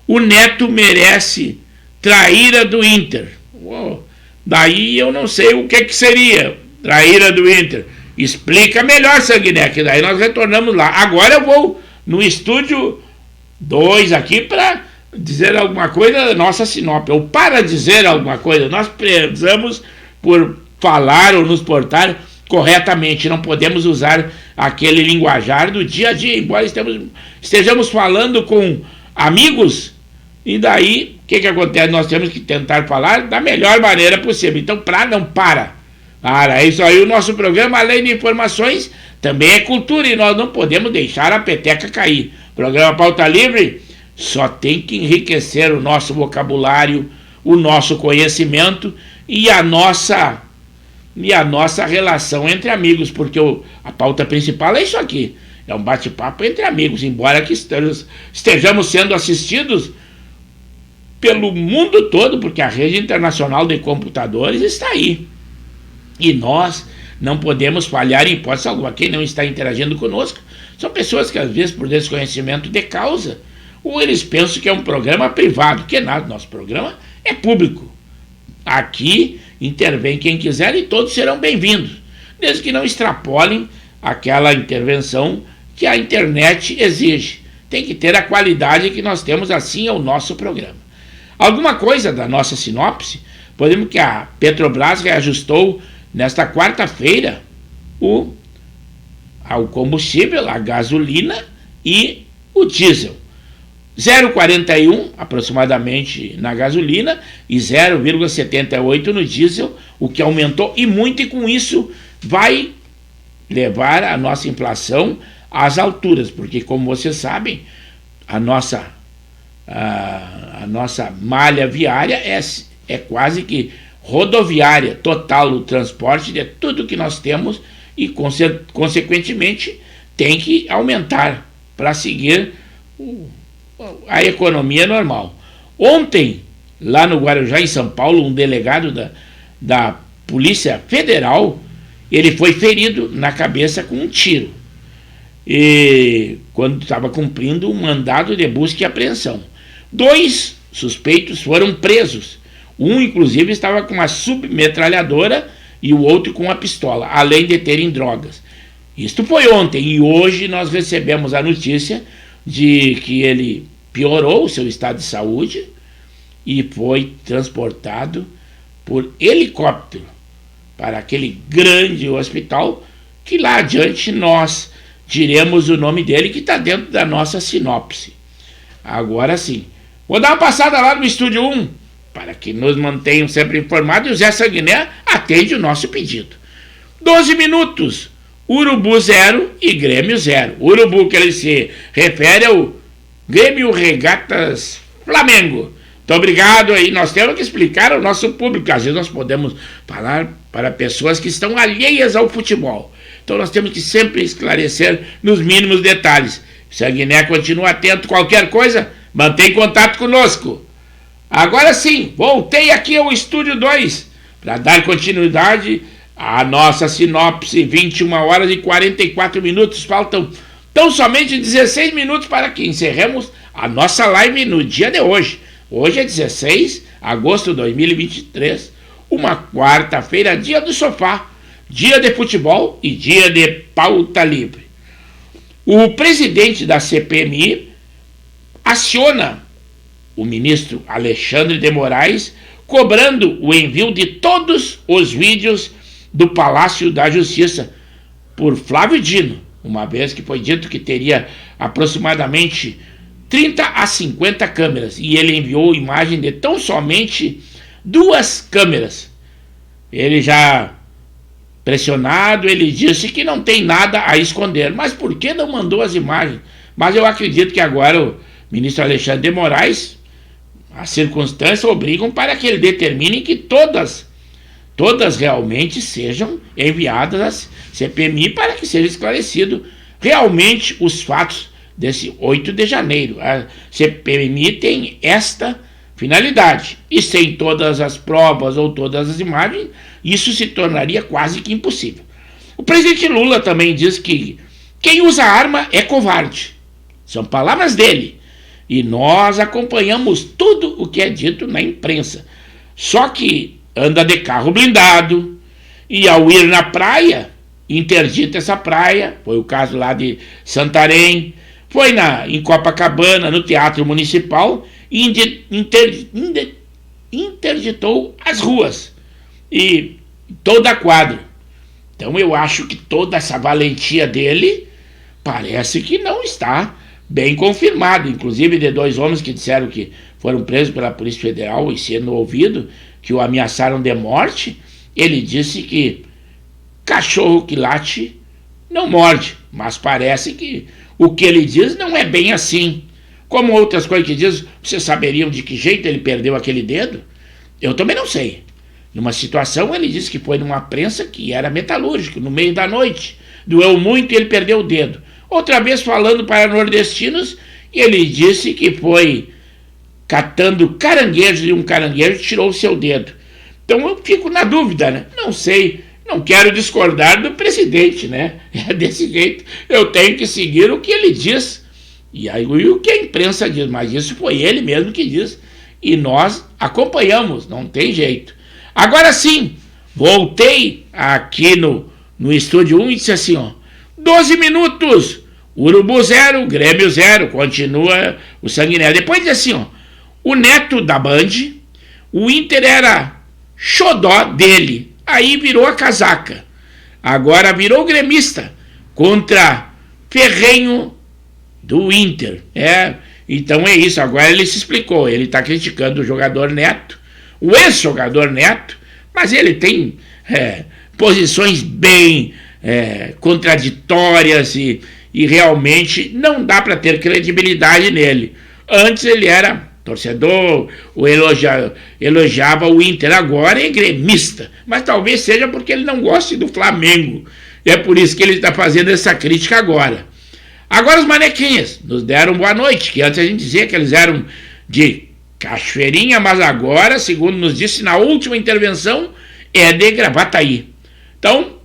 o Neto merece traíra do Inter. Uou, daí eu não sei o que seria traíra do Inter. Explica melhor, Sanguiné, que daí nós retornamos lá. Agora eu vou no Estúdio 2 aqui para dizer alguma coisa da nossa sinopse, ou para dizer alguma coisa. Nós precisamos por falar ou nos portar corretamente, não podemos usar aquele linguajar do dia a dia, embora estejamos falando com amigos, e daí, o que acontece? Nós temos que tentar falar da melhor maneira possível. Então, é isso aí. O nosso programa, além de informações, também é cultura, e nós não podemos deixar a peteca cair. O programa Pauta Livre só tem que enriquecer o nosso vocabulário, o nosso conhecimento e a nossa relação entre amigos, porque a pauta principal é isso aqui, é um bate-papo entre amigos, embora que estejamos sendo assistidos pelo mundo todo, porque a rede internacional de computadores está aí, e nós não podemos falhar em hipótese alguma. Quem não está interagindo conosco são pessoas que às vezes por desconhecimento de causa, ou eles pensam que é um programa privado, que nada, nosso programa é público. Aqui intervém quem quiser e todos serão bem-vindos, desde que não extrapolem aquela intervenção que a internet exige. Tem que ter a qualidade que nós temos, assim é o nosso programa. Alguma coisa da nossa sinopse, podemos que a Petrobras reajustou nesta quarta-feira o combustível, a gasolina e o diesel. 0,41 aproximadamente na gasolina e 0,78 no diesel, o que aumentou e muito, e com isso vai levar a nossa inflação às alturas, porque como vocês sabem, a nossa a nossa malha viária é quase que rodoviária total, o transporte de tudo que nós temos e, consequentemente, tem que aumentar para seguir a economia normal. Ontem, lá no Guarujá, em São Paulo, um delegado da Polícia Federal, ele foi ferido na cabeça com um tiro, e quando estava cumprindo um mandado de busca e apreensão. 2 suspeitos foram presos. Um, inclusive, estava com uma submetralhadora e o outro com uma pistola, além de terem drogas. Isto foi ontem, e hoje nós recebemos a notícia de que ele piorou o seu estado de saúde e foi transportado por helicóptero para aquele grande hospital, que lá adiante nós diremos o nome dele, que está dentro da nossa sinopse. Agora sim, vou dar uma passada lá no Estúdio 1, para que nos mantenham sempre informados, e o Zé Sanguiné atende o nosso pedido. 12 minutos, Urubu 0 e Grêmio 0. Urubu, que ele se refere ao Grêmio Regatas Flamengo. Muito obrigado aí, nós temos que explicar ao nosso público, às vezes nós podemos falar para pessoas que estão alheias ao futebol. Então nós temos que sempre esclarecer nos mínimos detalhes. O Sanguiné continua atento, qualquer coisa, mantém contato conosco. Agora sim, voltei aqui ao Estúdio 2 para dar continuidade à nossa sinopse. 21 horas e 44 minutos, faltam tão somente 16 minutos para que encerremos a nossa live no dia de hoje. Hoje é 16 de agosto de 2023, uma quarta-feira, dia do sofá, dia de futebol e dia de pauta livre. O presidente da CPMI aciona o ministro Alexandre de Moraes, cobrando o envio de todos os vídeos do Palácio da Justiça por Flávio Dino, uma vez que foi dito que teria aproximadamente 30 a 50 câmeras, e ele enviou imagem de tão somente 2 câmeras. Ele já pressionado, ele disse que não tem nada a esconder, mas por que não mandou as imagens? Mas eu acredito que agora o ministro Alexandre de Moraes, as circunstâncias obrigam para que ele determine que todas realmente sejam enviadas à CPMI para que seja esclarecido realmente os fatos desse 8 de janeiro. A CPMI tem esta finalidade, e sem todas as provas ou todas as imagens, isso se tornaria quase que impossível. O presidente Lula também diz que quem usa arma é covarde. São palavras dele. E nós acompanhamos tudo o que é dito na imprensa. Só que anda de carro blindado, e ao ir na praia, interdita essa praia. Foi o caso lá de Santarém, foi em Copacabana, no Teatro Municipal, e interditou as ruas e toda a quadra. Então eu acho que toda essa valentia dele parece que não está bem confirmado, inclusive de 2 homens que disseram que foram presos pela Polícia Federal e sendo ouvido, que o ameaçaram de morte. Ele disse que cachorro que late não morde, mas parece que o que ele diz não é bem assim. Como outras coisas que diz, vocês saberiam de que jeito ele perdeu aquele dedo? Eu também não sei. Numa situação, ele disse que foi numa prensa que era metalúrgico, no meio da noite. Doeu muito e ele perdeu o dedo. Outra vez, falando para nordestinos, ele disse que foi catando caranguejos e um caranguejo tirou o seu dedo. Então eu fico na dúvida, né? Não sei, não quero discordar do presidente, né? É desse jeito, eu tenho que seguir o que ele diz. E aí o que a imprensa diz, mas isso foi ele mesmo que diz. E nós acompanhamos, não tem jeito. Agora sim, voltei aqui no Estúdio 1 e disse assim, 12 minutos, Urubu 0, Grêmio 0, continua o Sanguiné. Depois diz assim, o Neto da Band, o Inter era xodó dele, aí virou a casaca. Agora virou gremista contra ferrenho do Inter. Então é isso, agora ele se explicou, ele está criticando o jogador Neto, o ex-jogador Neto, mas ele tem posições bem contraditórias e realmente não dá para ter credibilidade nele. Antes ele era torcedor, elogiava o Inter, agora é gremista. Mas talvez seja porque ele não goste do Flamengo. E é por isso que ele está fazendo essa crítica agora. Agora os manequinhas nos deram boa noite, que antes a gente dizia que eles eram de Cachoeirinha, mas agora, segundo nos disse na última intervenção, é de Gravataí. Então,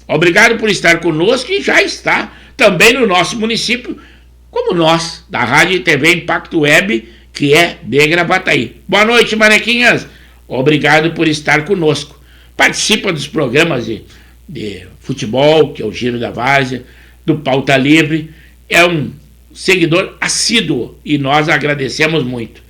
obrigado por estar conosco e já está também no nosso município, como nós, da Rádio e TV Impacto Web, que é de Gravataí. Boa noite, manequinhas. Obrigado por estar conosco. Participa dos programas de futebol, que é o Giro da Várzea, do Pauta Livre. É um seguidor assíduo e nós agradecemos muito.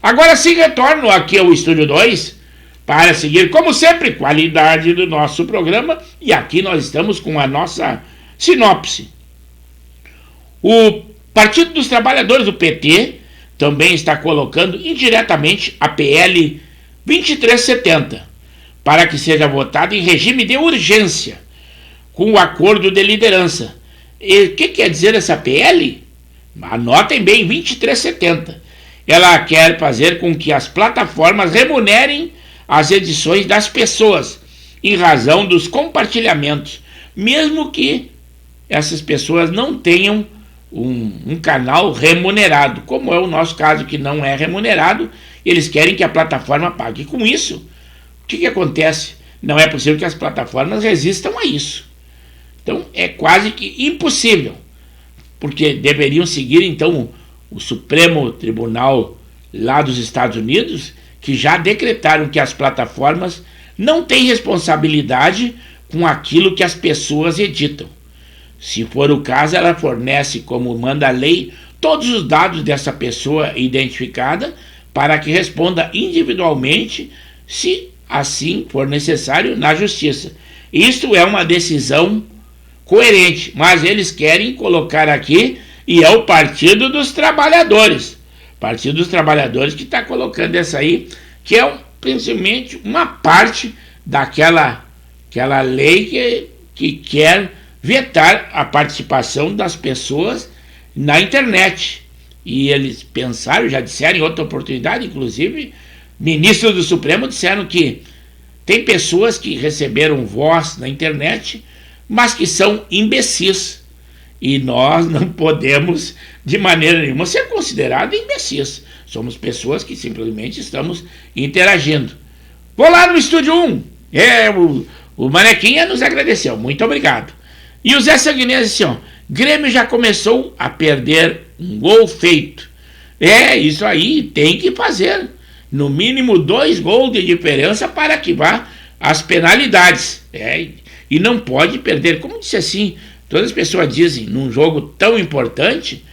Agora sim, retorno aqui ao Estúdio 2 para seguir, como sempre, qualidade do nosso programa. E aqui nós estamos com a nossa sinopse. O Partido dos Trabalhadores, do PT, também está colocando indiretamente a PL 2370 para que seja votada em regime de urgência, com o acordo de liderança. E o que quer dizer essa PL? Anotem bem, 2370. Ela quer fazer com que as plataformas remunerem as edições das pessoas em razão dos compartilhamentos, mesmo que essas pessoas não tenham um canal remunerado, como é o nosso caso, que não é remunerado. Eles querem que a plataforma pague. Com isso, o que acontece? Não é possível que as plataformas resistam a isso. Então é quase que impossível, porque deveriam seguir então o Supremo Tribunal lá dos Estados Unidos, que já decretaram que as plataformas não têm responsabilidade com aquilo que as pessoas editam. Se for o caso, ela fornece, como manda a lei, todos os dados dessa pessoa identificada para que responda individualmente, se assim for necessário, na justiça. Isto é uma decisão coerente, mas eles querem colocar aqui, e é o Partido dos Trabalhadores. Partido dos Trabalhadores que está colocando essa aí, que é principalmente uma parte daquela lei que quer vetar a participação das pessoas na internet. E eles pensaram, já disseram em outra oportunidade, inclusive, ministros do Supremo disseram que tem pessoas que receberam voz na internet, mas que são imbecis. E nós não podemos, de maneira nenhuma, ser considerados imbecis. Somos pessoas que simplesmente estamos interagindo. Vou lá no Estúdio 1. O Manequinha nos agradeceu. Muito obrigado. E o Zé Sanguinês disse, Grêmio já começou a perder um gol feito. Isso aí tem que fazer. No mínimo 2 gols de diferença para que vá às penalidades. E não pode perder. Como disse assim, todas as pessoas dizem, num jogo tão importante,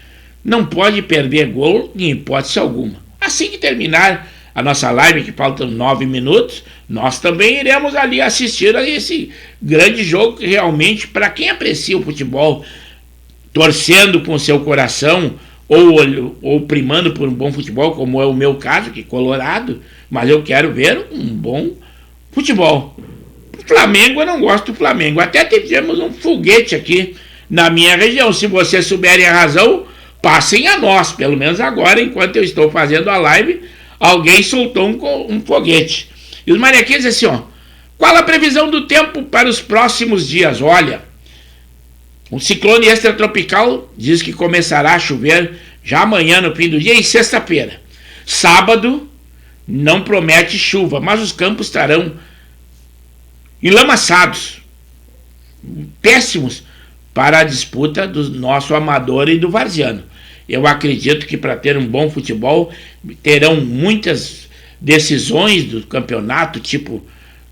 não pode perder gol em hipótese alguma. Assim que terminar a nossa live, que faltam 9 minutos, nós também iremos ali assistir a esse grande jogo que realmente, para quem aprecia o futebol, torcendo com o seu coração, ou primando por um bom futebol, como é o meu caso, que é colorado, mas eu quero ver um bom futebol. Flamengo, eu não gosto do Flamengo. Até tivemos um foguete aqui na minha região. Se vocês souberem a razão, passem a nós. Pelo menos agora, enquanto eu estou fazendo a live, alguém soltou um foguete. E os manequins dizem assim, qual a previsão do tempo para os próximos dias? Olha, um ciclone extratropical diz que começará a chover já amanhã no fim do dia e sexta-feira. Sábado não promete chuva, mas os campos estarão enlamaçados, péssimos para a disputa do nosso amador e do varziano. Eu acredito que para ter um bom futebol terão muitas decisões do campeonato, tipo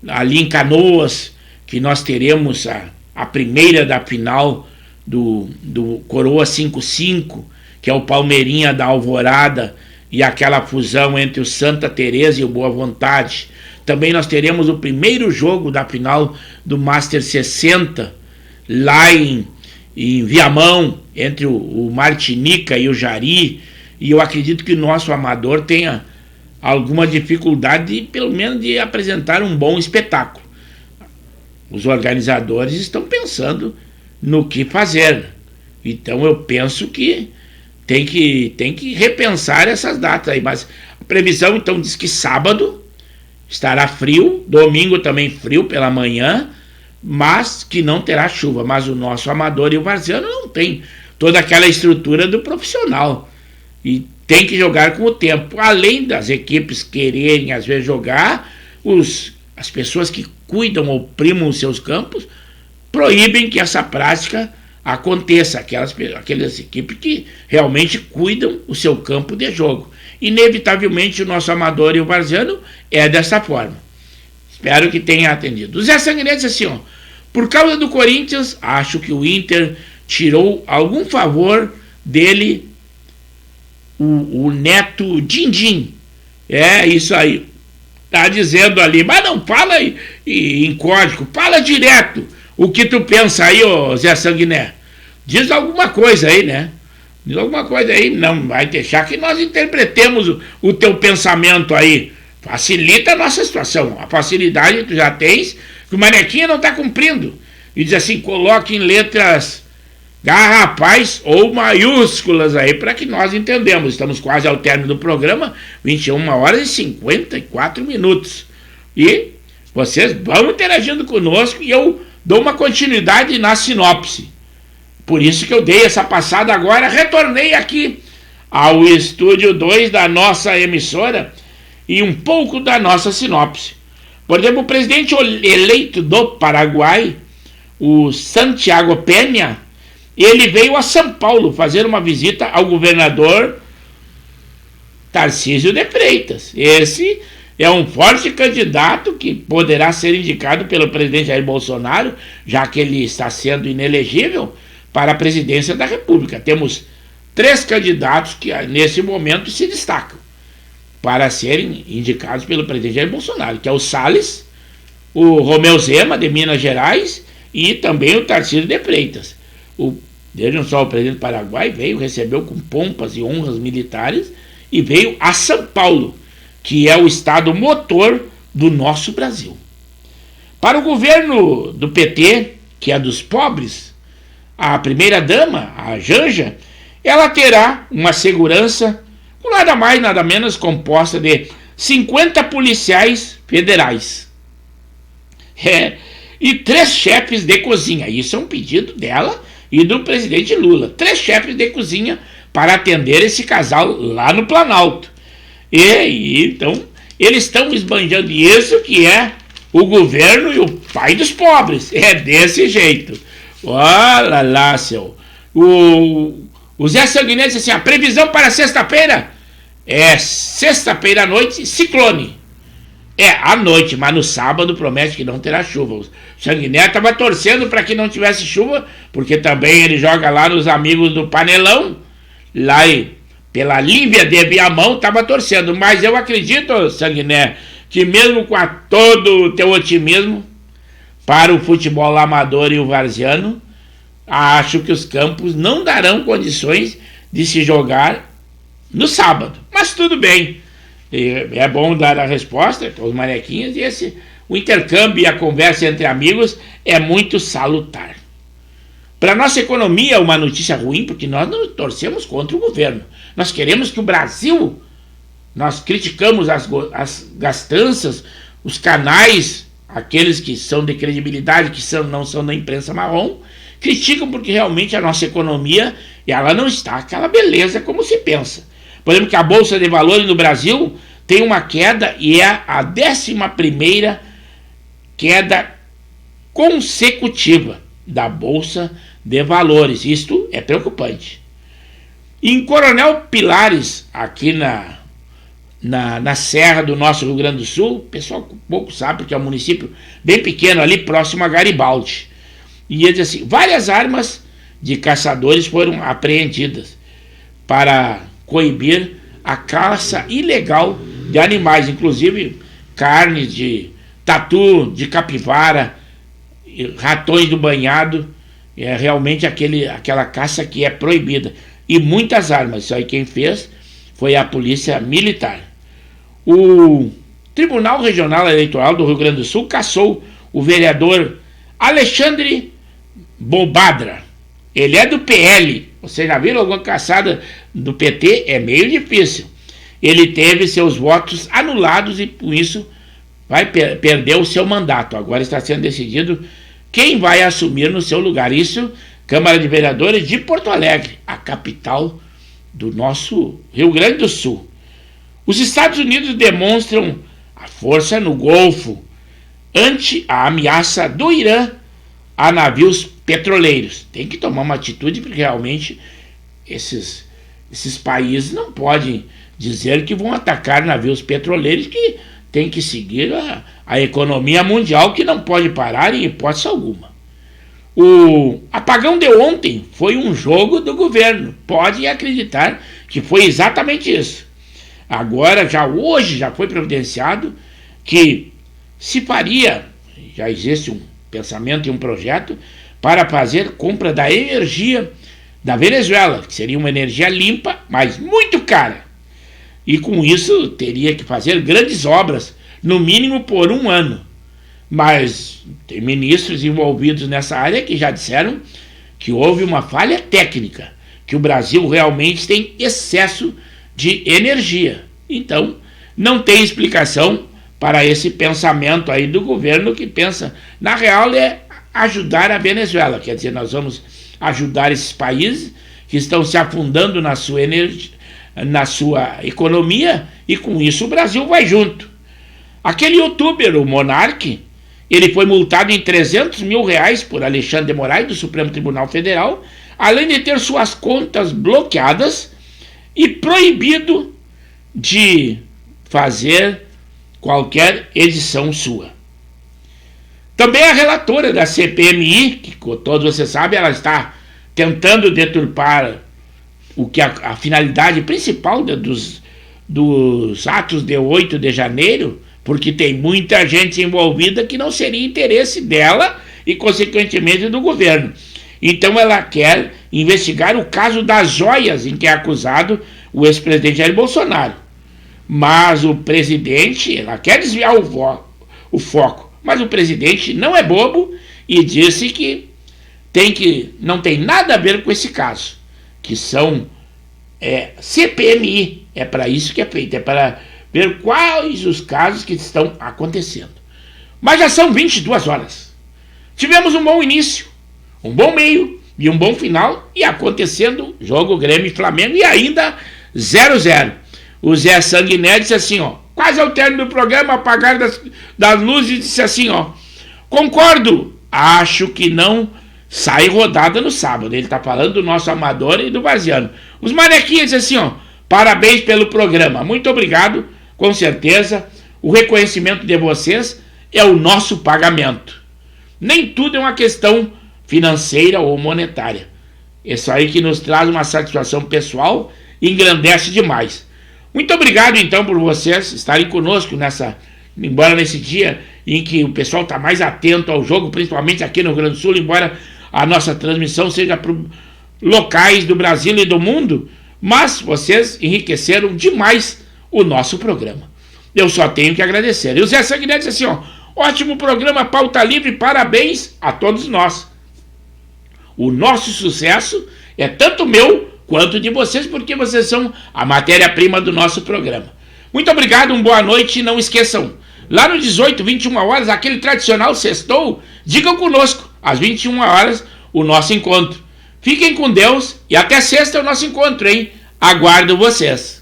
ali em Canoas, que nós teremos a primeira da final do Coroa 5-5, que é o Palmeirinha da Alvorada, e aquela fusão entre o Santa Teresa e o Boa Vontade. Também nós teremos o primeiro jogo da final do Master 60, lá em Viamão, entre o Martinica e o Jari, e eu acredito que o nosso amador tenha alguma dificuldade, pelo menos, de apresentar um bom espetáculo. Os organizadores estão pensando no que fazer. Então eu penso que tem que repensar essas datas aí. Mas a previsão então diz que sábado estará frio, domingo também frio pela manhã, mas que não terá chuva. Mas o nosso amador e o varziano não tem toda aquela estrutura do profissional e tem que jogar com o tempo. Além das equipes quererem às vezes jogar, as pessoas que cuidam ou primam os seus campos proíbem que essa prática aconteça, aquelas equipes que realmente cuidam o seu campo de jogo. Inevitavelmente o nosso amador e o varziano é dessa forma. Espero que tenha atendido. O Zé Sanguinete disse assim, ó, por causa do Corinthians, acho que o Inter tirou algum favor dele, o Neto Dindim. É isso aí. Tá dizendo ali, mas não fala em código, fala direto o que tu pensa aí, ô Zé Sanguiné. Diz alguma coisa aí, né? Diz alguma coisa aí, não vai deixar que nós interpretemos o teu pensamento aí. Facilita a nossa situação. A facilidade que tu já tens, que o Manequinha não está cumprindo. E diz assim, coloque em letras garrafais ou maiúsculas aí, para que nós entendamos. Estamos quase ao término do programa, 21 horas e 54 minutos. E vocês vão interagindo conosco e eu dou uma continuidade na sinopse. Por isso que eu dei essa passada agora, retornei aqui ao estúdio 2 da nossa emissora e um pouco da nossa sinopse. Por exemplo, o presidente eleito do Paraguai, o Santiago Peña, ele veio a São Paulo fazer uma visita ao governador Tarcísio de Freitas. Esse é um forte candidato que poderá ser indicado pelo presidente Jair Bolsonaro, já que ele está sendo inelegível para a presidência da República. Temos 3 candidatos que nesse momento se destacam para serem indicados pelo presidente Jair Bolsonaro, que é o Salles, o Romeu Zema, de Minas Gerais, e também o Tarcísio de Freitas. Vejam só, o presidente do Paraguai recebeu com pompas e honras militares e veio a São Paulo, que é o estado motor do nosso Brasil. Para o governo do PT, que é dos pobres, a primeira-dama, a Janja, ela terá uma segurança com nada mais, nada menos, composta de 50 policiais federais. E 3 chefes de cozinha. Isso é um pedido dela e do presidente Lula. 3 chefes de cozinha para atender esse casal lá no Planalto. E então, eles estão esbanjando isso, que é o governo e o pai dos pobres. É desse jeito. Olha lá, seu. O Zé Sanguinete disse assim, a previsão para sexta-feira é sexta-feira à noite, ciclone. É, à noite, mas no sábado promete que não terá chuva. O Sanguinete estava torcendo para que não tivesse chuva, porque também ele joga lá nos amigos do Panelão, lá pela Lívia de Viamão, estava torcendo. Mas eu acredito, Sanguiné, que mesmo com todo o teu otimismo para o futebol amador e o varziano, acho que os campos não darão condições de se jogar no sábado. Mas tudo bem. É bom dar a resposta para os manequinhos e o intercâmbio e a conversa entre amigos é muito salutar. Para a nossa economia é uma notícia ruim, porque nós não torcemos contra o governo. Nós queremos que o Brasil, nós criticamos as gastanças, os canais, aqueles que são de credibilidade, que não são da imprensa marrom, criticam porque realmente a nossa economia ela não está aquela beleza como se pensa. Por exemplo, que a Bolsa de Valores no Brasil tem uma queda e é a 11ª queda consecutiva da Bolsa de Valores. Isto é preocupante. Em Coronel Pilares, aqui na serra do nosso Rio Grande do Sul, o pessoal pouco sabe, porque é um município bem pequeno ali, próximo a Garibaldi. E ele diz assim, várias armas de caçadores foram apreendidas para coibir a caça ilegal de animais, inclusive carnes de tatu, de capivara, ratões do banhado. É realmente aquela caça que é proibida. E muitas armas. Isso aí quem fez foi a Polícia Militar. O Tribunal Regional Eleitoral do Rio Grande do Sul cassou o vereador Alexandre Bobadra. Ele é do PL, Vocês já viram alguma caçada do PT? É meio difícil. Ele teve seus votos anulados e, por isso, vai perder o seu mandato. Agora está sendo decidido quem vai assumir no seu lugar. Isso, Câmara de Vereadores de Porto Alegre, a capital do nosso Rio Grande do Sul. Os Estados Unidos demonstram a força no Golfo ante a ameaça do Irã a navios petroleiros. Tem que tomar uma atitude, porque realmente esses países não podem dizer que vão atacar navios petroleiros, que tem que seguir a economia mundial, que não pode parar em hipótese alguma. O apagão de ontem foi um jogo do governo. Podem acreditar que foi exatamente isso. Agora, hoje já foi providenciado que se faria, já existe um pensamento e um projeto para fazer compra da energia da Venezuela, que seria uma energia limpa, mas muito cara. E com isso teria que fazer grandes obras, no mínimo por 1 ano. Mas tem ministros envolvidos nessa área que já disseram que houve uma falha técnica, que o Brasil realmente tem excesso de energia. Então, não tem explicação para esse pensamento aí do governo, que pensa, na real, é ajudar a Venezuela. Quer dizer, nós vamos ajudar esses países que estão se afundando na sua energia, na sua economia, e com isso o Brasil vai junto. Aquele youtuber, o Monark, ele foi multado em R$300 mil por Alexandre de Moraes, do Supremo Tribunal Federal, além de ter suas contas bloqueadas e proibido de fazer qualquer edição sua. Também a relatora da CPMI, que todos vocês sabem, ela está tentando deturpar o que a finalidade principal dos atos de 8 de janeiro, porque tem muita gente envolvida que não seria interesse dela e, consequentemente, do governo. Então ela quer investigar o caso das joias em que é acusado o ex-presidente Jair Bolsonaro. Mas o presidente, ela quer desviar o foco, mas o presidente não é bobo e disse que não tem nada a ver com esse caso, que são CPMI, é para isso que é feito, é para ver quais os casos que estão acontecendo. Mas já são 22 horas. Tivemos um bom início, um bom meio e um bom final, e acontecendo jogo Grêmio e Flamengo, e ainda 0-0. O Zé Sanguiné disse assim, quase ao término do programa, apagar das luzes, disse assim, concordo, acho que não sai rodada no sábado. Ele está falando do nosso Amador e do Vaziano. Os manequinhos dizem assim, parabéns pelo programa, muito obrigado, com certeza, o reconhecimento de vocês é o nosso pagamento. Nem tudo é uma questão financeira ou monetária. Isso aí que nos traz uma satisfação pessoal e engrandece demais. Muito obrigado, então, por vocês estarem conosco embora nesse dia em que o pessoal está mais atento ao jogo, principalmente aqui no Rio Grande do Sul, embora a nossa transmissão seja para locais do Brasil e do mundo, mas vocês enriqueceram demais o nosso programa. Eu só tenho que agradecer. E o Zé Sanguiné disse assim, ótimo programa, pauta livre, parabéns a todos nós. O nosso sucesso é tanto meu quanto de vocês, porque vocês são a matéria-prima do nosso programa. Muito obrigado, uma boa noite, e não esqueçam, lá no 18, 21 horas, aquele tradicional sextou, digam conosco, às 21 horas, o nosso encontro. Fiquem com Deus e até sexta é o nosso encontro, hein? Aguardo vocês.